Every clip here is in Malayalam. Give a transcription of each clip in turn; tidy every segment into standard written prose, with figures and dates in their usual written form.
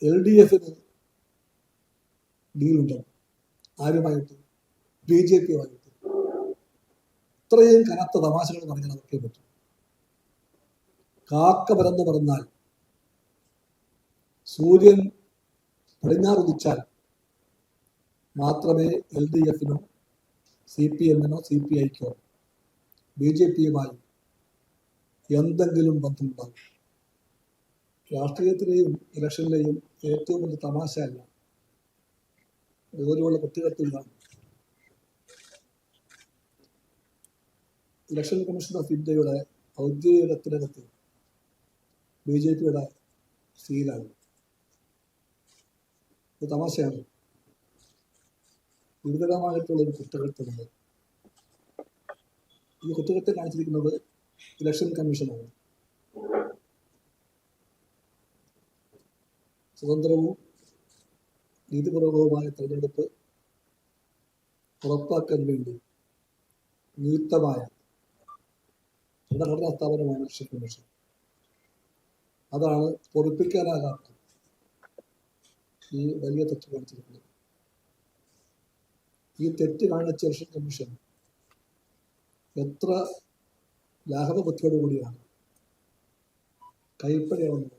LDFന് ഡീലുണ്ട്. ആരുമായിട്ട്? BJPയുമായിട്ട്. ഇത്രയും കനത്ത തമാശകൾ പറഞ്ഞാൽ അതൊക്കെ പറ്റും. കാക്ക പരന്ന് പറഞ്ഞാൽ സൂര്യൻ പടിഞ്ഞാറുദിച്ചാൽ മാത്രമേ LDFനോ CPMനോ CPIക്കോ BJPയുമായി എന്തെങ്കിലും ബന്ധമുണ്ടാകും. രാഷ്ട്രീയത്തിലെയും ഇലക്ഷനിലെയും ഏറ്റവും വലിയ തമാശയല്ല ഇതുപോലെയുള്ള കുറ്റകൃത്യങ്ങളാണ്. ഇലക്ഷൻ കമ്മീഷൻ ഓഫ് ഇന്ത്യയുടെ ഔദ്യോഗികത്തിനകത്ത് BJPയുടെ സീലാണ്. ഇത് തമാശയാണ്. ഗുരുതരമായിട്ടുള്ളൊരു കുറ്റകൃത്യമുണ്ട്. ഈ കുറ്റകൃത്യം കാണിച്ചിരിക്കുന്നത് ഇലക്ഷൻ കമ്മീഷനാണ്. സ്വതന്ത്രവും നീതിപൂർവകവുമായ തെരഞ്ഞെടുപ്പ് ഉറപ്പാക്കാൻ വേണ്ടി നിയുക്തമായ ഭരണഘടനാ സ്ഥാപനമാണ് ഇലക്ഷൻ കമ്മീഷൻ. അതാണ് പൊറുപ്പിക്കാനാകാത്ത ഈ വലിയ തെറ്റ് കാണിച്ചിരിക്കുന്നത്. ഈ തെറ്റ് കാണിച്ച ഇലക്ഷൻ കമ്മീഷൻ എത്ര ലാഘവ ബുദ്ധിയോടുകൂടിയാണ് കൈപ്പടയാവുന്നത്.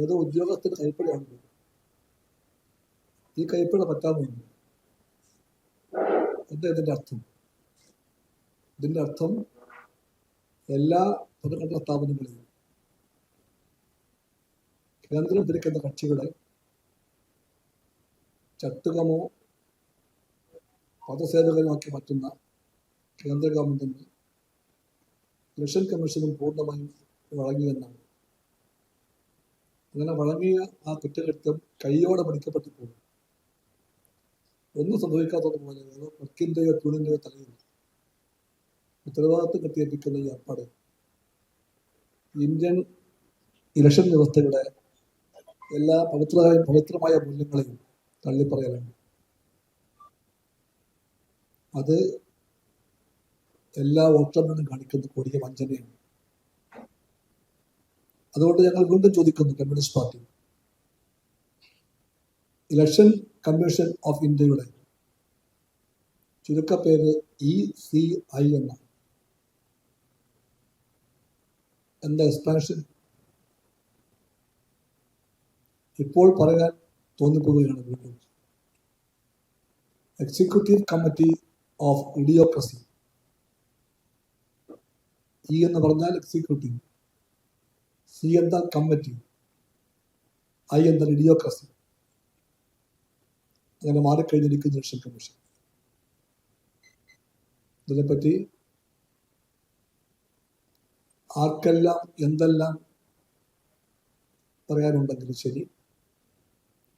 ഏതോ ഉദ്യോഗസ്ഥന് കൈപ്പടയാവുന്നത്. ഈ കൈപ്പട പറ്റാമെന്ന് എന്താ ഇതിൻ്റെ അർത്ഥം? ഇതിൻ്റെ അർത്ഥം എല്ലാ ഭരണഘടനാ സ്ഥാപനങ്ങളെയും കേന്ദ്രം ഭരിക്കുന്ന കക്ഷികളെ ചട്ടുകമോ പദസേവകമാക്കി മാറ്റുന്ന കേന്ദ്ര ഗവൺമെന്റിന് ഇലക്ഷൻ കമ്മീഷനും പൂർണ്ണമായും വഴങ്ങിയെന്നാണ്. അങ്ങനെ വഴങ്ങിയ ആ കുറ്റകൃത്യം കൈയോടെ പഠിക്കപ്പെട്ടു പോകും. ഒന്നും സംഭവിക്കാത്തതുപോലെ ക്ലർക്കിൻ്റെയോ ട്യൂണിൻ്റെയോ തലയിൽ ഉത്തരവാദിത്വം കെട്ടിയേൽപ്പിക്കുന്ന ഈ ഏർപ്പാട് ഇന്ത്യൻ ഇലക്ഷൻ വ്യവസ്ഥയുടെ എല്ലാ പവിത്രമായ മൂല്യങ്ങളെയും തള്ളിപ്പറയലാണ്. അത് എല്ലാ വോട്ടർമാരും കാണിക്കുന്ന കൊടിയ വഞ്ചനയാണ്. അതുകൊണ്ട് ഞങ്ങൾ വീണ്ടും ചോദിക്കുന്നു, communist party election commission of ഇന്ത്യയുടെ ചുരുക്കപ്പേര് ECI എന്നാണ്. എന്താ എക്സ്പാൻഷൻ? ഇപ്പോൾ പറയാൻ തോന്നിപ്പോവുകയാണ് വീണ്ടും. Executive committee of idiocracy. E എന്ന് പറഞ്ഞാൽ എക്സിക്യൂട്ടീവ്, C എന്നാൽ കമ്മിറ്റി, I എന്നാൽ ഇഡിയോക്രസി. അങ്ങനെ മാറിക്കഴിഞ്ഞിരിക്കുന്ന ഇലക്ഷൻ കമ്മീഷൻ. ഇതിനെപ്പറ്റി ആർക്കെല്ലാം എന്തെല്ലാം പറയാനുണ്ടെങ്കിലും ശരി,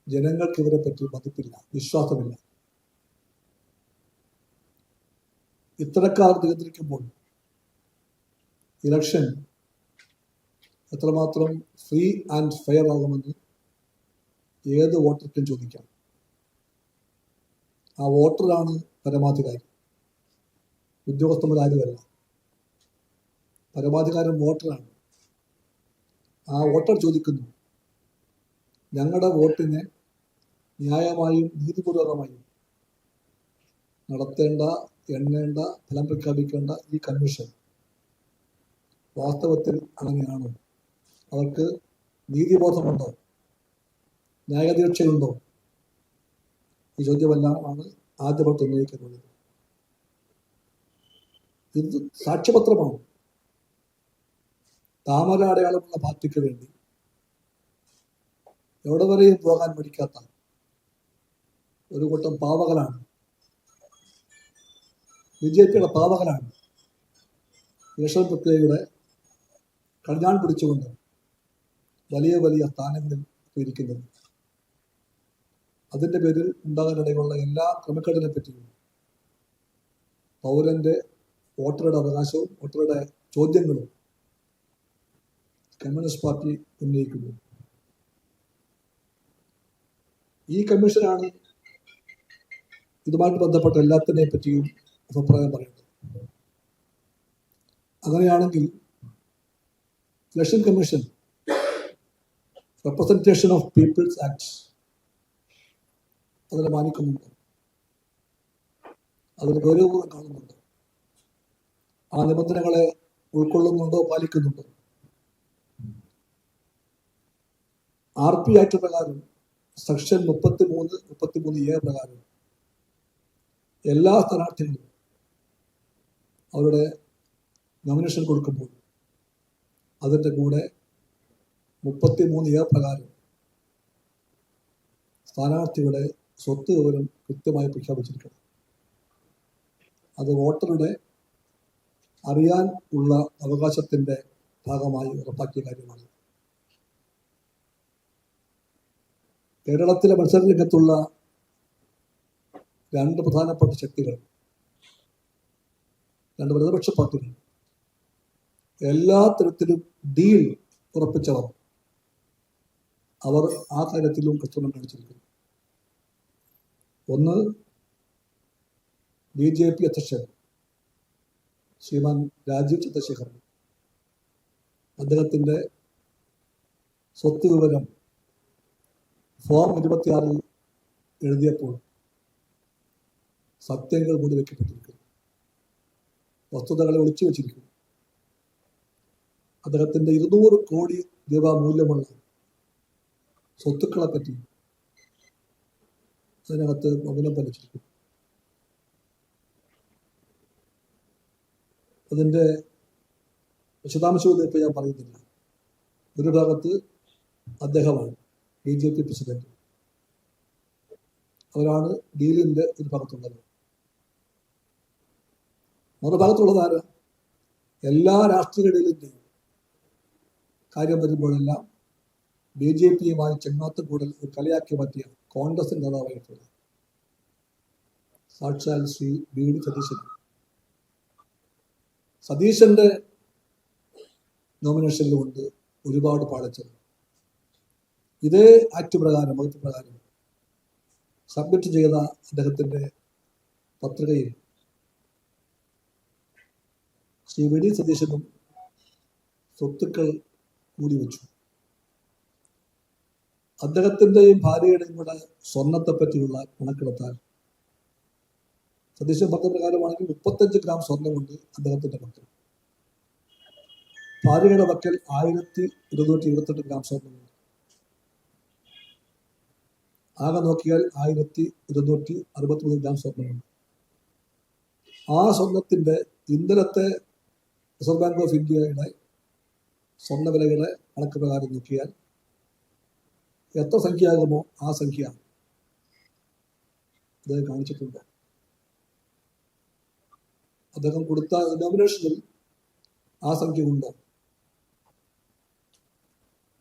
ജനങ്ങൾക്ക് ഇവരെ പറ്റി മതിപ്പില്ല, വിശ്വാസമില്ല. ഇത്തരക്കാർ നിയന്ത്രിക്കുമ്പോൾ ഇലക്ഷൻ എത്രമാത്രം ഫ്രീ ആൻഡ് ഫെയർ ആകുമെന്ന് ഏത് വോട്ടർക്കും ചോദിക്കാം. ആ വോട്ടറാണ് പരമാധികാരി, ഉദ്യോഗസ്ഥന്മാരാരുമല്ല. പരമാധികാരം വോട്ടറാണ്. ആ വോട്ടർ ചോദിക്കുന്നു, ഞങ്ങളുടെ വോട്ടിനെ ന്യായമായും നീതിപൂർവകമായും നടത്തേണ്ട, എണ്ണേണ്ട, ഫലം പ്രഖ്യാപിക്കേണ്ട ഈ കമ്മീഷൻ വാസ്തവത്തിൽ അങ്ങനെയാണോ? അവർക്ക് നീതിബോധമുണ്ടോ? ന്യായദീക്ഷയുണ്ടോ? ഈ ചോദ്യമെല്ലാം ആണ് ആദ്യമായിട്ട് ഉന്നയിക്കുന്നത്. ഇത് സാക്ഷ്യപത്രമാണ്. താമര അടയാളമുള്ള പാർട്ടിക്ക് വേണ്ടി എവിടെ വരെയും പോകാൻ മടിക്കാത്ത ഒരു കൂട്ടം പാവകളാണ്, BJPയുടെ പാവകളാണ് ഇലക്ഷൻ പ്രക്രിയയുടെ കടിഞ്ഞാൺ പിടിച്ചുകൊണ്ട് വലിയ വലിയ സ്ഥാനങ്ങളിൽ ഇരിക്കുന്നത്. അതിൻ്റെ പേരിൽ ഉണ്ടാകാനിടയുള്ള എല്ലാ ക്രമക്കേടിനെ പറ്റിയും പൗരന്റെ വോട്ടറുടെ അവകാശവും വോട്ടറുടെ ചോദ്യങ്ങളും കമ്മ്യൂണിസ്റ്റ് പാർട്ടി ഉന്നയിക്കുന്നു. ഈ കമ്മീഷനാണ് ഇതുമായിട്ട് ബന്ധപ്പെട്ട എല്ലാത്തിനെ പറ്റിയും അഭിപ്രായം പറയുന്നത്. അങ്ങനെയാണെങ്കിൽ election commission representation of people's act അതിനെ മാനിക്കുന്നുണ്ട്, അതിന് ഗൗരവപൂർവ്വം കാണുന്നുണ്ട്, ആ നിബന്ധനകളെ ഉൾക്കൊള്ളുന്നുണ്ടോ, പാലിക്കുന്നുണ്ടോ. RP ആക്ട് പ്രകാരം സെക്ഷൻ 33A പ്രകാരം എല്ലാ സ്ഥാനാർത്ഥികളും അവരുടെ നോമിനേഷൻ കൊടുക്കുമ്പോൾ അതിൻ്റെ കൂടെ 33A പ്രകാരം സ്ഥാനാർത്ഥിയുടെ സ്വത്ത് വിവരം കൃത്യമായി പ്രഖ്യാപിച്ചിരിക്കണം. അത് വോട്ടറുടെ അറിയാൻ ഉള്ള അവകാശത്തിൻ്റെ ഭാഗമായി ഉറപ്പാക്കിയ കാര്യമാണ്. കേരളത്തിലെ മത്സര രംഗത്തുള്ള രണ്ട് പ്രധാനപ്പെട്ട ശക്തികൾ, രണ്ട് പ്രതിപക്ഷ പാർട്ടികൾ, എല്ലാ തരത്തിലും ഡീൽ ഉറപ്പിച്ചവർ, അവർ ആ കാര്യത്തിലും കൃത്രിമം കാണിച്ചിരിക്കുന്നു. ഒന്ന്, BJP അധ്യക്ഷൻ ശ്രീമാൻ രാജീവ് ചന്ദ്രശേഖർ, അദ്ദേഹത്തിൻ്റെ സ്വത്ത് വിവരം ഫോം 26 എഴുതിയപ്പോൾ സത്യങ്ങൾ മൂടിവെക്കപ്പെട്ടിരിക്കുന്നു, വസ്തുതകളെ ഒളിച്ചു വച്ചിരിക്കുന്നു. അദ്ദേഹത്തിൻ്റെ 200 കോടി രൂപ മൂല്യമുള്ള സ്വത്തുക്കളെ പറ്റി അതിനകത്ത് മൗനം പാലിച്ചിരിക്കുന്നു. അതിൻ്റെ വിശദാംശമൊന്നും ഇപ്പോൾ ഞാൻ പറയുന്നില്ല. ഒരു ഭാഗത്ത് അദ്ദേഹമാണ് BJP പ്രസിഡന്റ്, അവരാണ് ഡീലിൻ്റെ ഒരു ഭാഗത്തുള്ളത്. മറുഭാഗത്തുള്ളത് ആര്? എല്ലാ രാഷ്ട്രീയ ഡീലിൻ്റെയും കാര്യം വരുമ്പോഴെല്ലാം BJPയുമായി ചെങ്ങാത്ത കൂടൽ ഒരു കലയാക്കി മാറ്റിയ കോൺഗ്രസിൻ്റെ നേതാവായിട്ടുള്ള സാക്ഷാൽ ശ്രീ BD സതീശൻ. സതീശന്റെ നോമിനേഷനിലുമുണ്ട് ഒരുപാട് പാളിച്ചകൾ. ഇതേ ആക്ട് പ്രകാരം, വകുപ്പ് പ്രകാരം സബ്മിറ്റ് ചെയ്ത അദ്ദേഹത്തിൻ്റെ പത്രികയിൽ ശ്രീ BD സതീശനും സ്വത്തുക്കൾ മൂടിവെച്ചു. അദ്ദേഹത്തിൻ്റെയും ഭാര്യയുടെയും കൂടെ സ്വർണത്തെ പറ്റിയുള്ള കണക്കെടുത്താൽ സതീശൻ പറഞ്ഞ പ്രകാരമാണെങ്കിൽ 35 ഗ്രാം സ്വർണ്ണമുണ്ട് അദ്ദേഹത്തിന്റെ പക്കൽ. ഭാര്യയുടെ പക്കൽ 1228 ഗ്രാം സ്വർണ്ണമുണ്ട്. ആകെ നോക്കിയാൽ 1263 ഗ്രാം സ്വർണ്ണമുണ്ട്. ആ സ്വർണത്തിന്റെ ഇന്നലത്തെ റിസർവ് ബാങ്ക് ഓഫ് ഇന്ത്യയുടെ സ്വർണ്ണവിലയുടെ കണക്ക് പ്രകാരം നോക്കിയാൽ എത്ര സംഖ്യയാകുമോ ആ സംഖ്യ അദ്ദേഹം കാണിച്ചിട്ടുണ്ട്. അദ്ദേഹം കൊടുത്ത നോമിനേഷനിൽ ആ സംഖ്യ ഉണ്ടോ?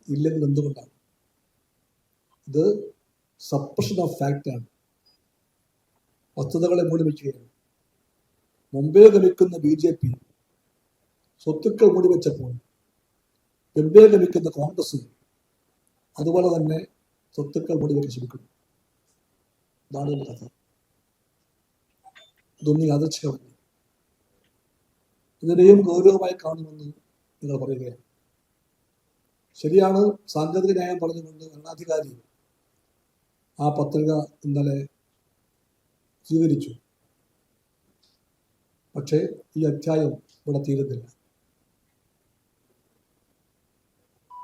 ഇല്ലെങ്കിൽ എന്തുകൊണ്ടാണ്? ഇത് സപ്രഷൻ ഓഫ് ഫാക്റ്റ് ആണ്, വസ്തുതകളെ മൂടിവെക്കുകയാണ്. മുമ്പേ ഗമിക്കുന്ന BJP സ്വത്തുക്കൾ മൂടിവെച്ചപ്പോൾ മുമ്പേ ഗമിക്കുന്ന കോൺഗ്രസും അതുപോലെ തന്നെ സ്വത്തുക്കൾ മൂടിവെക്കാൻ ശ്രമിക്കുന്നു. ഇതാണ് ഇതിന്റെ കഥ. ഇതൊന്നും യാദൃച്ഛികമല്ല. ഇതിനെയും ഗൗരവമായി കാണുമെന്ന് നിങ്ങൾ പറയുകയാണ്. ശരിയാണ്, സാങ്കേതിക ന്യായം പറഞ്ഞുകൊണ്ട് ഭരണാധികാരി ആ പത്രിക ഇന്നലെ സ്വീകരിച്ചു. പക്ഷേ ഈ അധ്യായം ഇവിടെ തീരുന്നില്ല,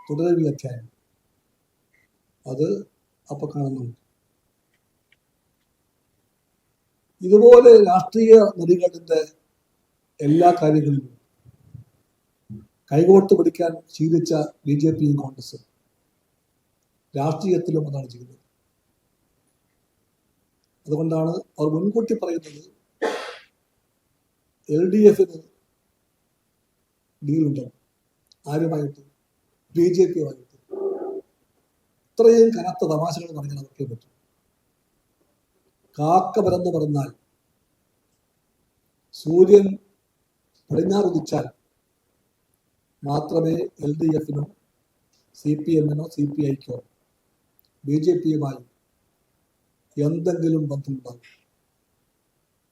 തുടരും ഈ അധ്യായം. അത് അപ്പൊ കാണുന്നുണ്ട്. ഇതുപോലെ രാഷ്ട്രീയ നെറികളുടെ എല്ലാ കാര്യങ്ങളിലും കൈകോർത്ത് പിടിക്കാൻ ശീലിച്ച BJPയും കോൺഗ്രസും രാഷ്ട്രീയത്തിലും അതാണ് ചെയ്യുന്നത്. അതുകൊണ്ടാണ് അവർ മുൻകൂട്ടി പറയുന്നത് LDFന് ഡീലുണ്ടോ, ആരുമായിട്ട്? BJPയുമായിട്ട്. ഇത്രയും കനത്ത തമാശകൾ പറഞ്ഞാൽ അതൊക്കെ പറ്റും. കാക്ക പരന്ന് പറഞ്ഞാൽ സൂര്യൻ പടിഞ്ഞാറുദിച്ചാൽ മാത്രമേ LDFനോ CPMനോ CPIക്കോ BJPയുമായി എന്തെങ്കിലും ബന്ധമുണ്ടാകും.